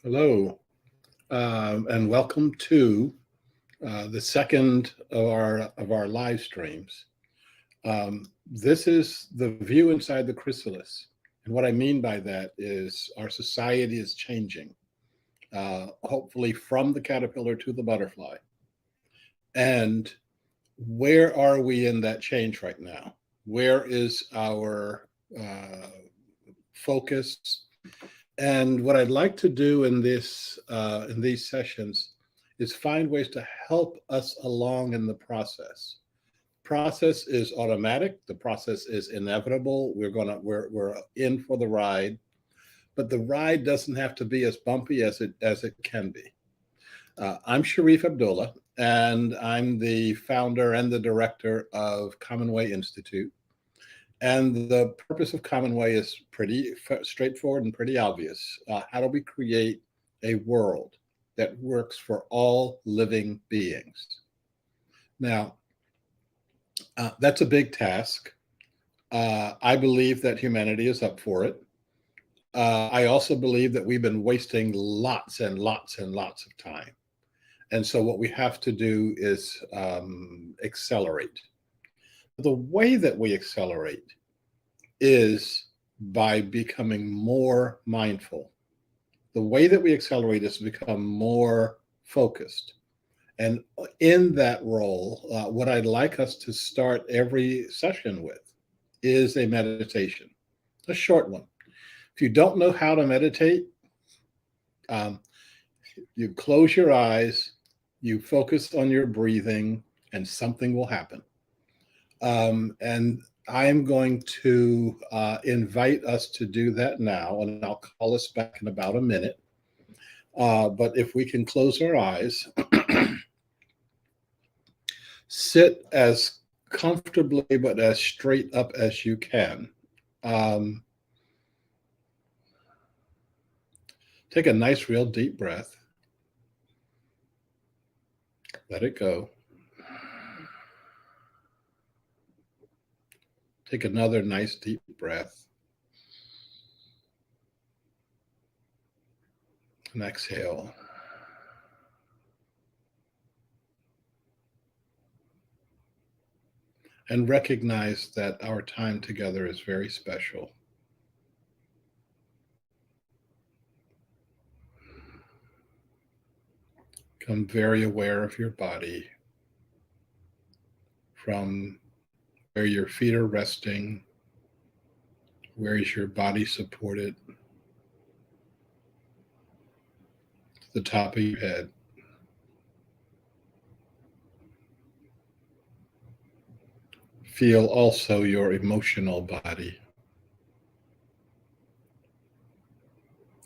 Hello, and welcome to the second of our live streams. This is the view inside the chrysalis, and what I mean by that is our society is changing, hopefully from the caterpillar to the butterfly. And where are we in that change right now? Where is our focus? And what I'd like to do in these sessions is find ways to help us along in the process. Process is automatic. The process is inevitable. We're in for the ride, but the ride doesn't have to be as bumpy as it can be. I'm Sharif Abdullah, and I'm the founder and the director of Common Way Institute. And the purpose of Common Way is pretty straightforward and pretty obvious. How do we create a world that works for all living beings? Now, that's a big task. I believe that humanity is up for it. I also believe that we've been wasting lots and lots and lots of time. And so what we have to do is accelerate. The way that we accelerate is by becoming more mindful. The way that we accelerate is to become more focused. And in that role, what I'd like us to start every session with is a meditation, a short one. If you don't know how to meditate, you close your eyes, you focus on your breathing, and something will happen. And I'm going to invite us to do that now, and I'll call us back in about a minute. But if we can close our eyes, sit as comfortably but as straight up as you can. Take a nice, real deep breath. Let it go. Take another nice, deep breath. And exhale. And recognize that our time together is very special. Become very aware of your body, from where your feet are resting, where is your body supported, to the top of your head. Feel also your emotional body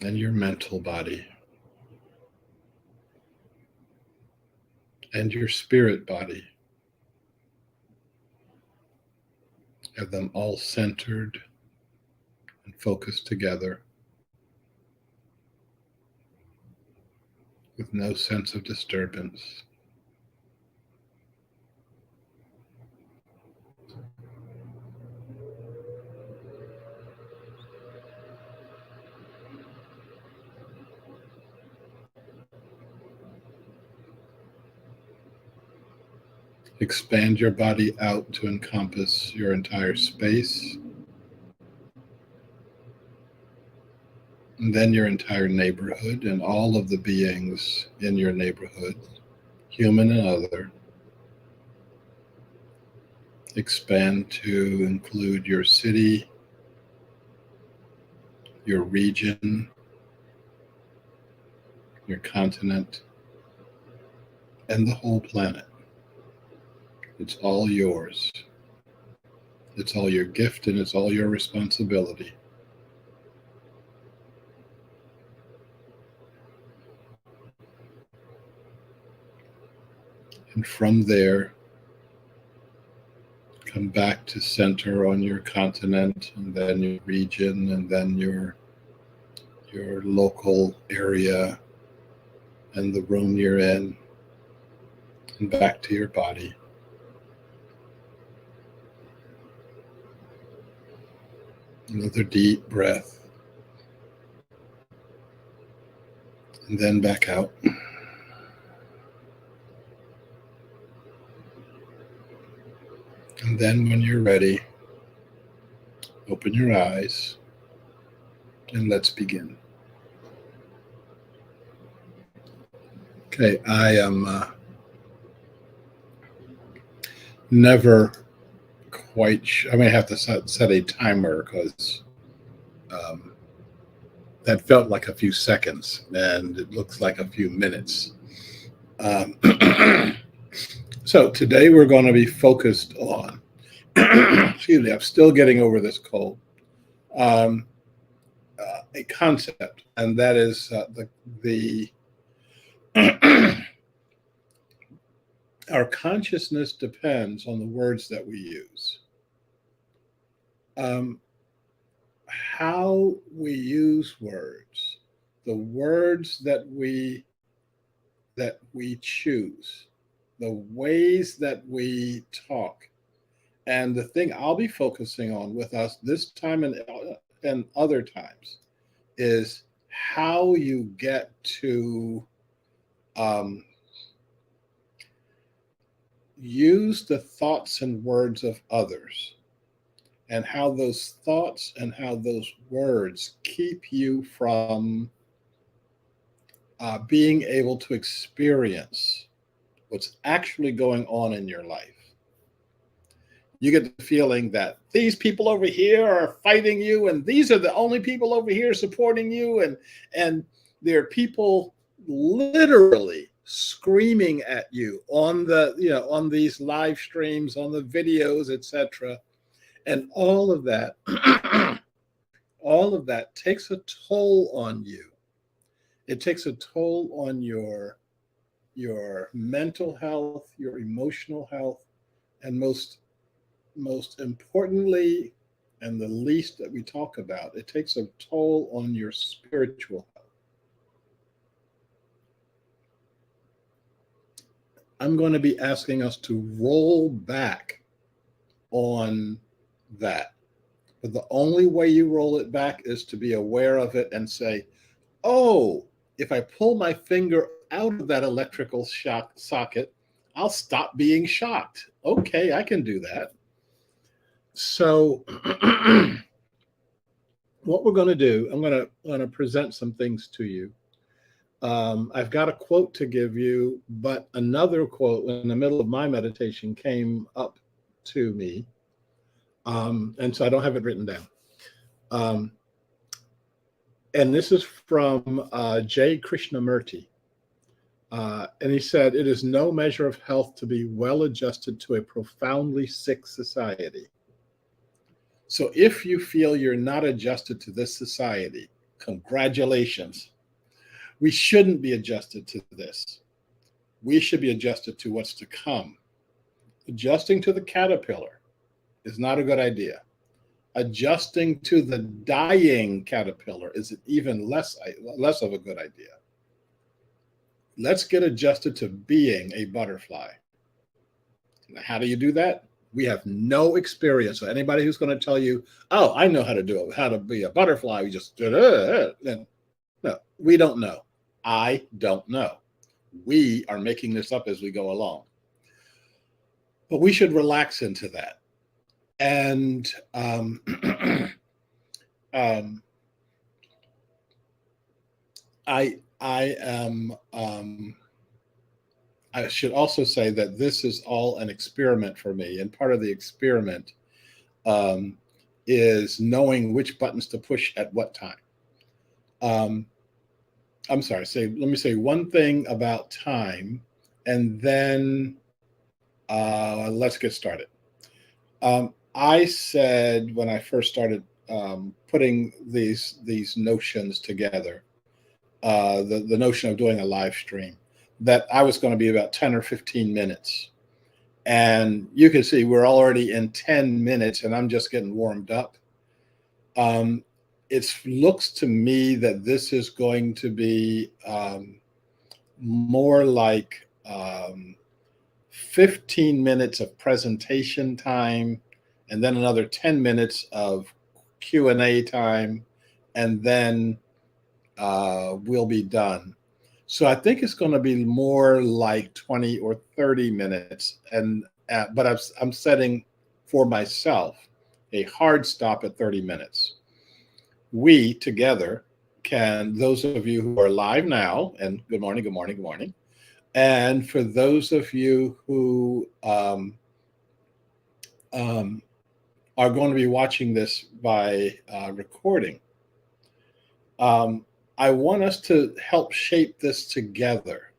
and your mental body and your spirit body. Have them all centered and focused together with no sense of disturbance. Expand your body out to encompass your entire space, and then your entire neighborhood and all of the beings in your neighborhood, human and other. Expand to include your city, your region, your continent, and the whole planet. It's all yours. It's all your gift and it's all your responsibility. And from there, come back to center on your continent, and then your region, and then your local area and the room you're in, and back to your body. Another deep breath. and then back out. And then when you're ready, open your eyes and let's begin. Okay, I am never quite sure. I may have to set a timer because um, that felt like a few seconds and it looks like a few minutes. Um, so today we're going to be focused on, excuse me, I'm still getting over this cold, um, a concept, and that is the our consciousness depends on the words that we use. Um, how we use words, the words that we choose, the ways that we talk, and the thing I'll be focusing on with us this time and other times is how you get to um, use the thoughts and words of others, and how those thoughts and how those words keep you from being able to experience what's actually going on in your life. You get the feeling that these people over here are fighting you, and these are the only people over here supporting you, and there are people literally screaming at you on on these live streams, on the videos, etc. And all of that, all of that takes a toll on you. It takes a toll on your mental health, your emotional health, and most importantly, and the least that we talk about, it takes a toll on your spiritual health. I'm going to be asking us to roll back on that. But the only way you roll it back is to be aware of it and say, oh, if I pull my finger out of that electrical shock socket, I'll stop being shocked. Okay, I can do that. So what we're going to do, I'm going to present some things to you. I've got a quote to give you, but another quote in the middle of my meditation came up to me. And so I don't have it written down. And this is from J. Krishnamurti. And he said, it is no measure of health to be well adjusted to a profoundly sick society. So if you feel you're not adjusted to this society, congratulations. We shouldn't be adjusted to this. We should be adjusted to what's to come. Adjusting to the caterpillar is not a good idea. Adjusting to the dying caterpillar is even less of a good idea. Let's get adjusted to being a butterfly. Now, how do you do that? We have no experience. So anybody who's going to tell you, oh, I know how to do it, how to be a butterfly, we just, no, we don't know. I don't know. We are making this up as we go along. But we should relax into that. And I should also say that this is all an experiment for me, and part of the experiment is knowing which buttons to push at what time. I'm sorry. Let me say one thing about time, and then let's get started. I said when I first started putting these notions together, the notion of doing a live stream, that I was going to be about 10 or 15 minutes. And you can see we're already in 10 minutes and I'm just getting warmed up. It looks to me that this is going to be more like 15 minutes of presentation time, and then another 10 minutes of Q&A time, and then we'll be done. So I think it's going to be more like 20 or 30 minutes. But I'm setting for myself a hard stop at 30 minutes. We together can, those of you who are live now, and good morning, good morning, good morning. And for those of you who um, are going to be watching this by recording, um, I want us to help shape this together.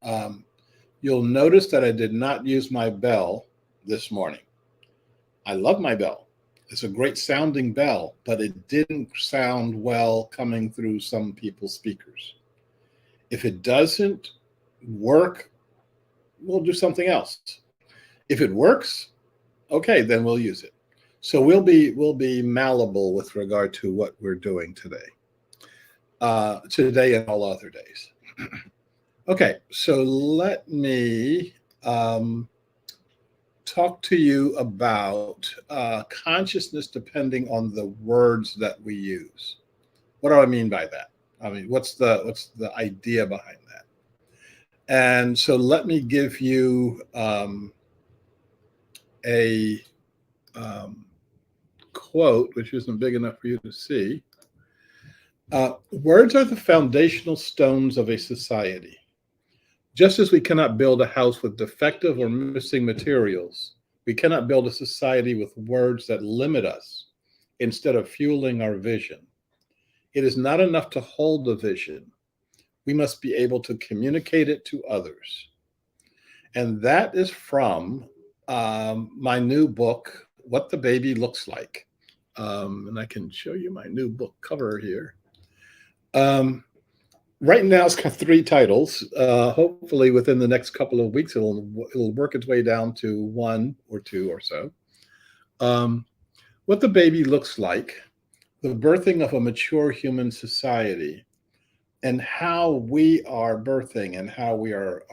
Um, you'll notice that I did not use my bell this morning. I love my bell. It's a great sounding bell, but it didn't sound well coming through some people's speakers. If it doesn't work, we'll do something else. If it works, okay, then we'll use it. So we'll be malleable with regard to what we're doing today and all other days. Okay, so let me talk to you about consciousness depending on the words that we use. What do I mean by that? I mean, what's the idea behind that? And so let me give you a um, quote, which isn't big enough for you to see. Words are the foundational stones of a society. Just as we cannot build a house with defective or missing materials, we cannot build a society with words that limit us instead of fueling our vision. It is not enough to hold a vision. We must be able to communicate it to others. And that is from my new book, What the Baby Looks Like. And I can show you my new book cover here. Um, right now, it's got three titles. Hopefully, within the next couple of weeks, it'll work its way down to one or two or so. Um, what the Baby Looks Like, the birthing of a mature human society, and how we are birthing and how we are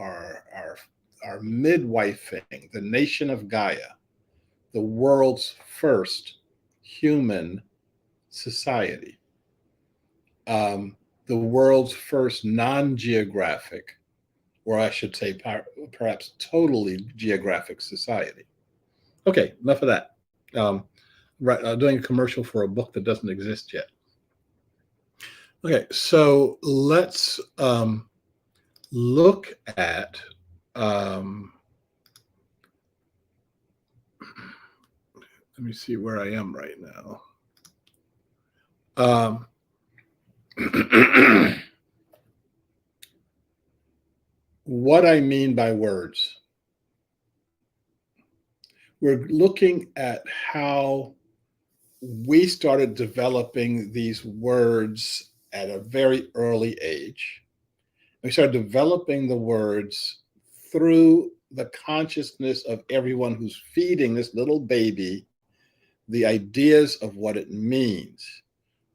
midwifing the nation of Gaia, the world's first human society, the world's first non-geographic, or I should say perhaps totally geographic society. Okay, enough of that. Right, doing a commercial for a book that doesn't exist yet. Okay, so let's look at let me see where I am right now. What I mean by words. We're looking at how we started developing these words at a very early age. We started developing the words through the consciousness of everyone who's feeding this little baby the ideas of what it means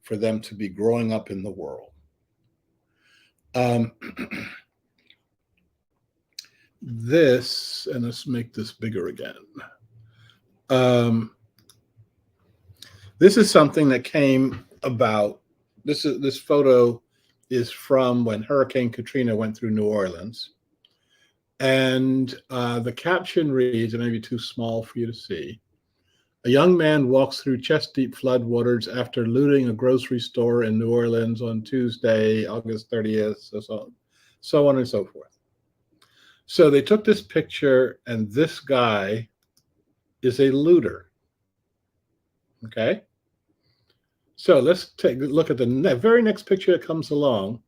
for them to be growing up in the world. This, and let's make this bigger again. This is something that came about. This photo is from when Hurricane Katrina went through New Orleans. And the caption reads, it may be too small for you to see. A young man walks through chest-deep floodwaters after looting a grocery store in New Orleans on Tuesday, August 30th, so on and so forth. So they took this picture, and this guy is a looter. Okay? So let's take a look at the very next picture that comes along.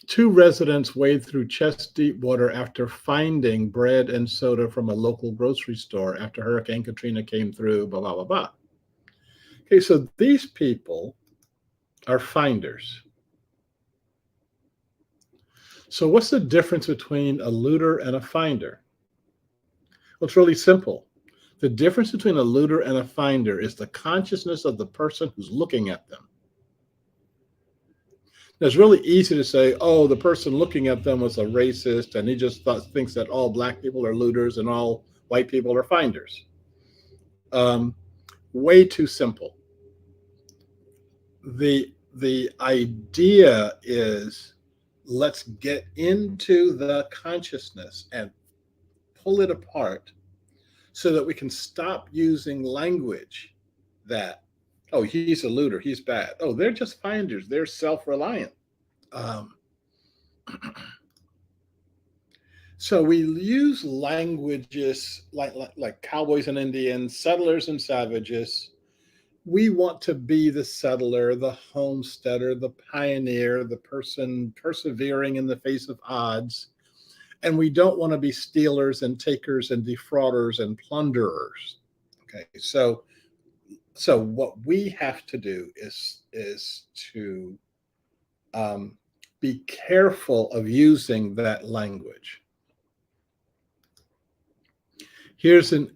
Two residents wade through chest-deep water after finding bread and soda from a local grocery store after Hurricane Katrina came through, blah, blah, blah, blah. Okay, so these people are finders. So what's the difference between a looter and a finder? Well, it's really simple. The difference between a looter and a finder is the consciousness of the person who's looking at them. It's really easy to say, oh, the person looking at them was a racist and he just thinks that all black people are looters and all white people are finders. Way too simple. The idea is let's get into the consciousness and pull it apart so that we can stop using language that, oh, he's a looter, he's bad. Oh, they're just finders, they're self-reliant. Um, so we use languages like cowboys and Indians, settlers and savages. We want to be the settler, the homesteader, the pioneer, the person persevering in the face of odds. And we don't want to be stealers and takers and defrauders and plunderers. Okay, so what we have to do is to be careful of using that language. Here's a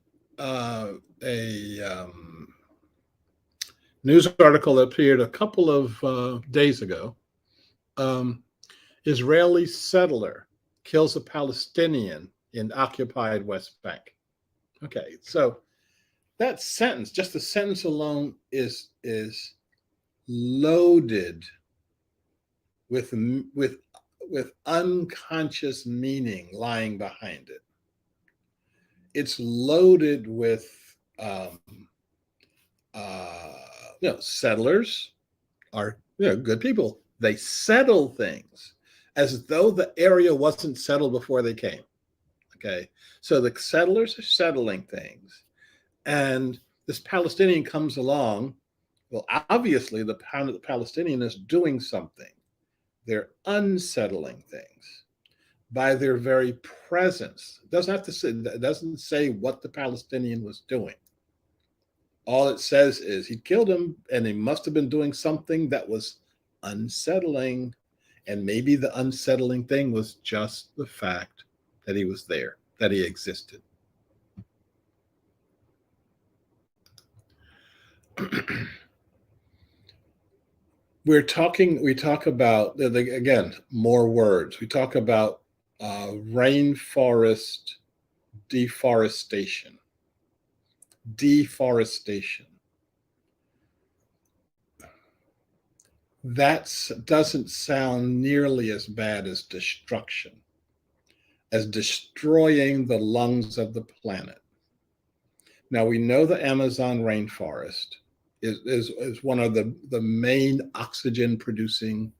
news article that appeared a couple of days ago. Israeli settler kills a Palestinian in occupied West Bank. Okay, so that sentence, just the sentence alone, is loaded with unconscious meaning lying behind it. It's loaded with settlers are good people. They settle things as though the area wasn't settled before they came. Okay, so the settlers are settling things, and this Palestinian comes along. Well, obviously, the Palestinian is doing something. They're unsettling things by their very presence. It doesn't say what the Palestinian was doing. All it says is he killed him, and he must have been doing something that was unsettling. And maybe the unsettling thing was just the fact that he was there, that he existed. We talk about, again, more words. We talk about rainforest deforestation. That doesn't sound nearly as bad as destruction, as destroying the lungs of the planet. Now, we know the Amazon rainforest is one of the main oxygen producing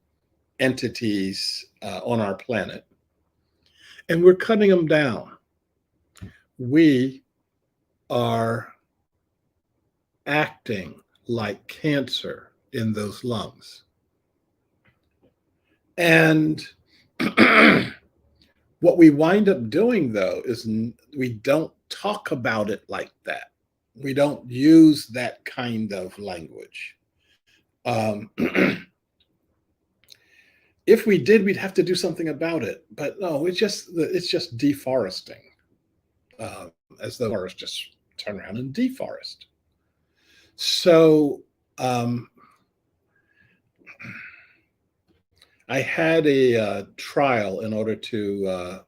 entities on our planet, and we're cutting them down. We are acting like cancer in those lungs. And what we wind up doing, though, is we don't talk about it like that. We don't use that kind of language. If we did, we'd have to do something about it. But no, it's just deforesting, as the forest just turn around and deforest. So I had a trial in order to,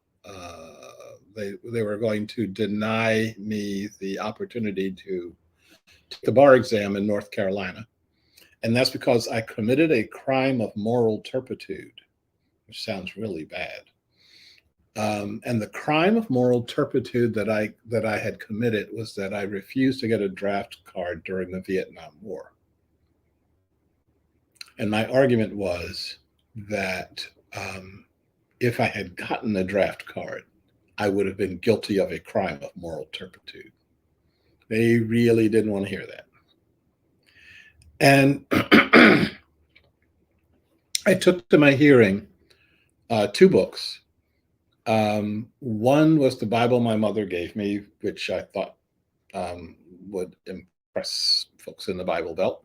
they were going to deny me the opportunity to take the bar exam in North Carolina. And that's because I committed a crime of moral turpitude, which sounds really bad. And the crime of moral turpitude that I had committed was that I refused to get a draft card during the Vietnam War. And my argument was that if I had gotten a draft card, I would have been guilty of a crime of moral turpitude. They really didn't want to hear that. And I took to my hearing 2 books. One was the Bible my mother gave me, which I thought would impress folks in the Bible Belt.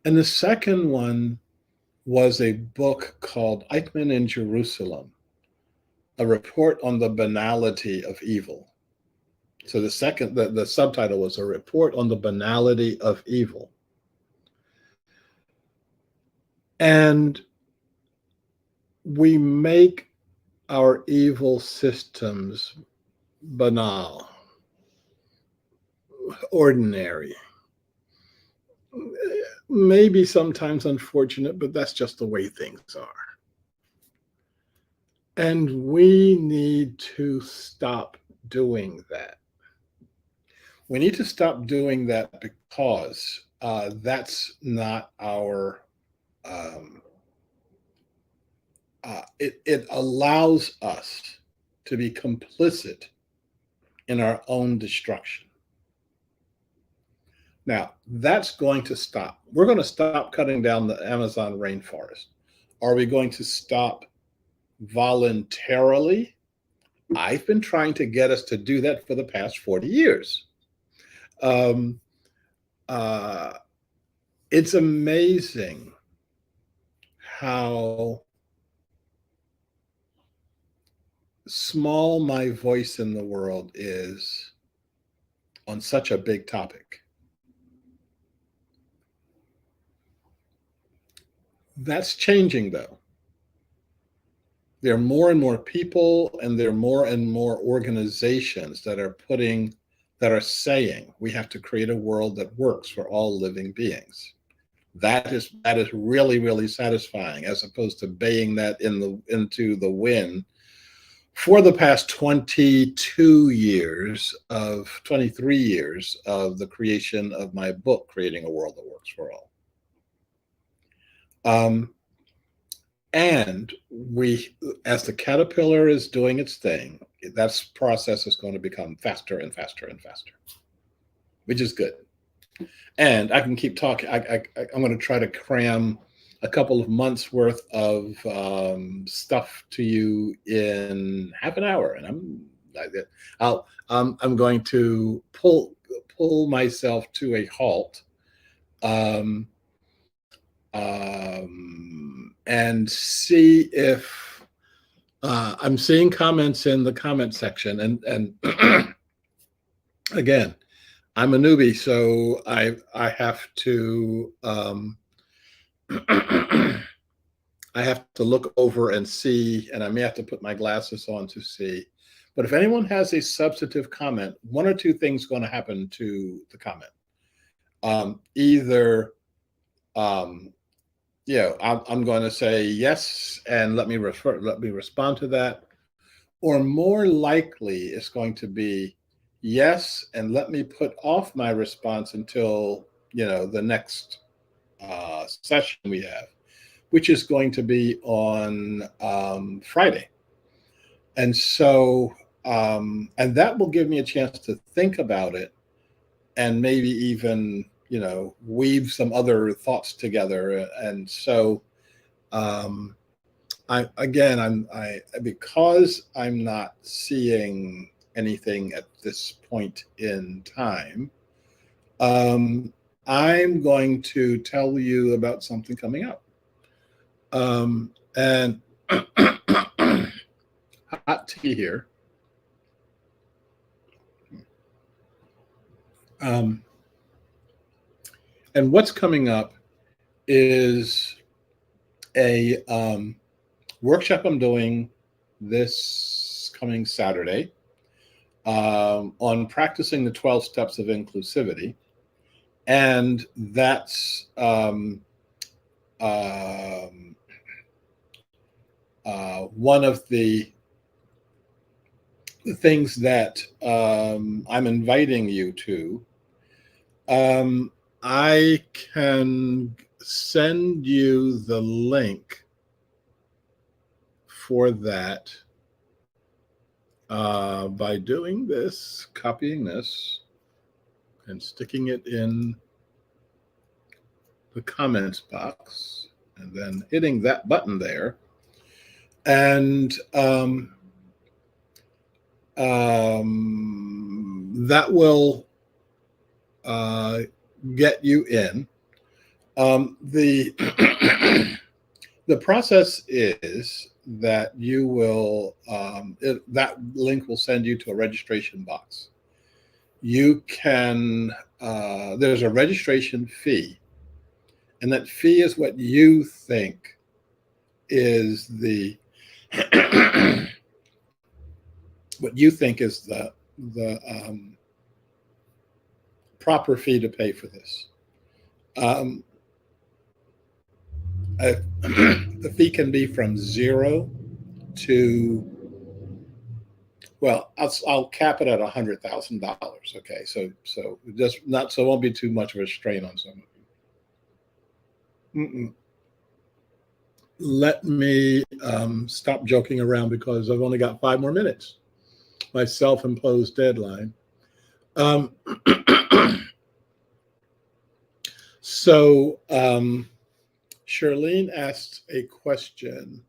And the second one was a book called Eichmann in Jerusalem, a report on the banality of evil. So the subtitle was A Report on the Banality of Evil. And we make our evil systems banal, ordinary, maybe sometimes unfortunate, but that's just the way things are. And we need to stop doing that. We need to stop doing that because that's not our, um, it allows us to be complicit in our own destruction. Now, that's going to stop. We're going to stop cutting down the Amazon rainforest. Are we going to stop voluntarily? I've been trying to get us to do that for the past 40 years. Um, uh, it's amazing how small my voice in the world is on such a big topic. That's changing, though. There are more and more people, and there are more and more organizations that are saying we have to create a world that works for all living beings. That is really, really satisfying, as opposed to baying that into the wind for the past 23 years of the creation of my book, Creating a World That Works for All. And as the caterpillar is doing its thing, that process is going to become faster and faster and faster, which is good. And I can keep talking. I'm going to try to cram a couple of months worth of stuff to you in half an hour, and I'm going to pull myself to a halt. And see if I'm seeing comments in the comment section, and again, I'm a newbie, so I have to I have to look over and see, and I may have to put my glasses on to see. But if anyone has a substantive comment, one or two things going to happen to the comment. Either I'm going to say yes and let me respond to that, or more likely it's going to be yes and let me put off my response until the next session we have, which is going to be on Friday. And so and that will give me a chance to think about it, and maybe even weave some other thoughts together. And so because I'm not seeing anything at this point in time, I'm going to tell you about something coming up. And hot tea here. And what's coming up is a workshop I'm doing this coming Saturday on practicing the 12 steps of inclusivity. And that's one of the things that I'm inviting you to. I can send you the link for that by doing this, copying this, and sticking it in the comments box, and then hitting that button there. And that will get you in. The the process is that you will that link will send you to a registration box. You can there's a registration fee, and that fee is what you think is the what you think is the proper fee to pay for this. The fee can be from $0 to, well, I'll cap it at $100,000. Okay, so just not so it won't be too much of a strain on some of you. Let me stop joking around because I've only got 5 more minutes. My self-imposed deadline. Um, so Charlene asked a question.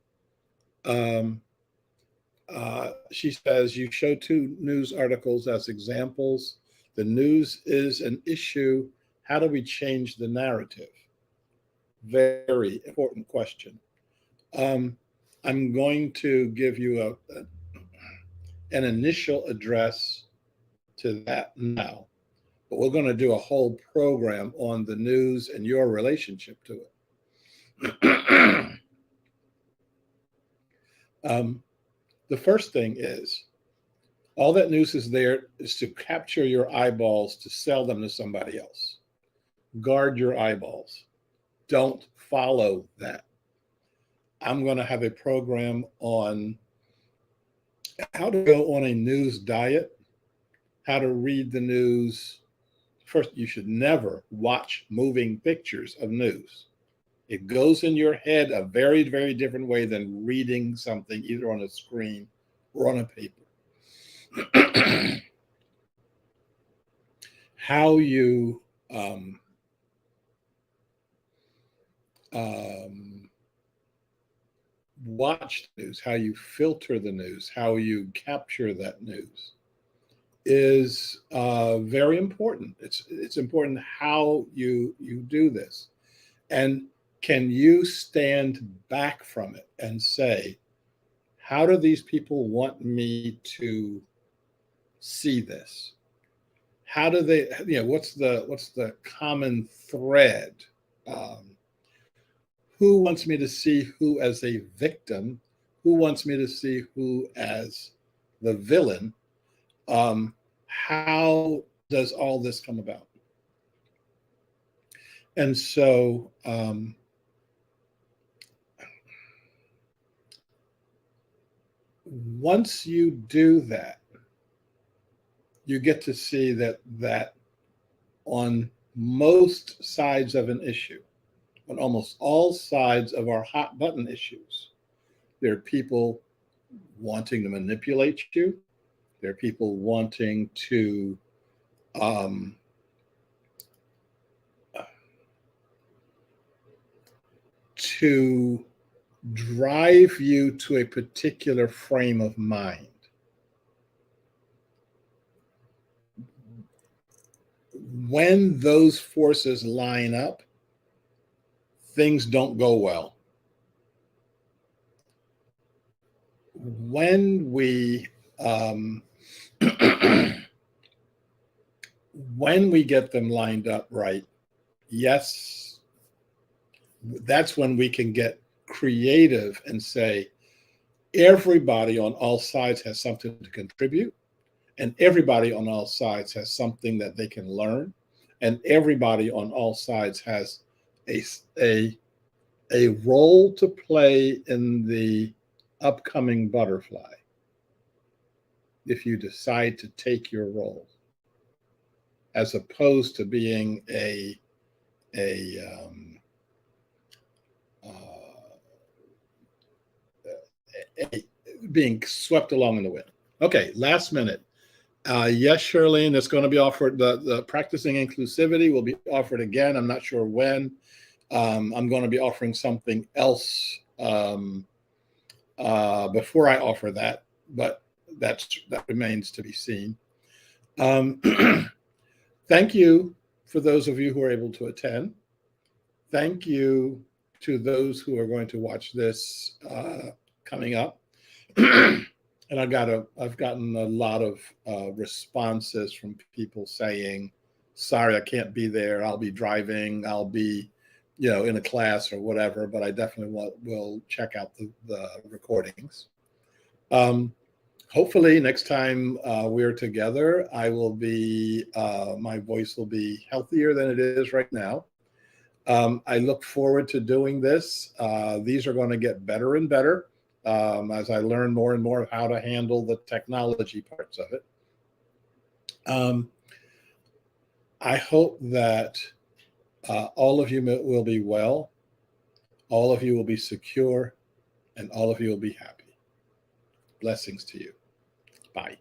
She says, you show two news articles as examples. The news is an issue. How do we change the narrative? Very important question. I'm going to give you an initial address to that now, but we're going to do a whole program on the news and your relationship to it. The first thing is, all that news is there is to capture your eyeballs to sell them to somebody else. Guard your eyeballs. Don't follow that. I'm going to have a program on how to go on a news diet, how to read the news. First, you should never watch moving pictures of news. It goes in your head a very, very different way than reading something either on a screen or on a paper. How you watch the news, how you filter the news, how you capture that news is very important. It's important how you do this. And can you stand back from it and say, how do these people want me to see this? How do they, what's the common thread? Who wants me to see who as a victim? Who wants me to see who as the villain? How does all this come about? And so once you do that, you get to see that on most sides of an issue, on almost all sides of our hot button issues, there are people wanting to manipulate you. There are people wanting to drive you to a particular frame of mind. When those forces line up, things don't go well. When we when we get them lined up right, yes, that's when we can get creative and say, everybody on all sides has something to contribute, and everybody on all sides has something that they can learn, and everybody on all sides has a role to play in the upcoming butterfly if you decide to take your role, as opposed to being being swept along in the wind. Okay, last minute. Yes, Charlene, it's going to be offered. The practicing inclusivity will be offered again. I'm not sure when. I'm going to be offering something else before I offer that, but that remains to be seen. Thank you for those of you who are able to attend. Thank you to those who are going to watch this coming up. And I've gotten a lot of responses from people saying, sorry, I can't be there. I'll be driving. I'll be, in a class or whatever, but I definitely will check out the recordings. Hopefully next time we're together, I will be, my voice will be healthier than it is right now. I look forward to doing this. These are going to get better and better as I learn more and more of how to handle the technology parts of it. Um, I hope that all of you will be well, all of you will be secure, and all of you will be happy. Blessings to you. Bye.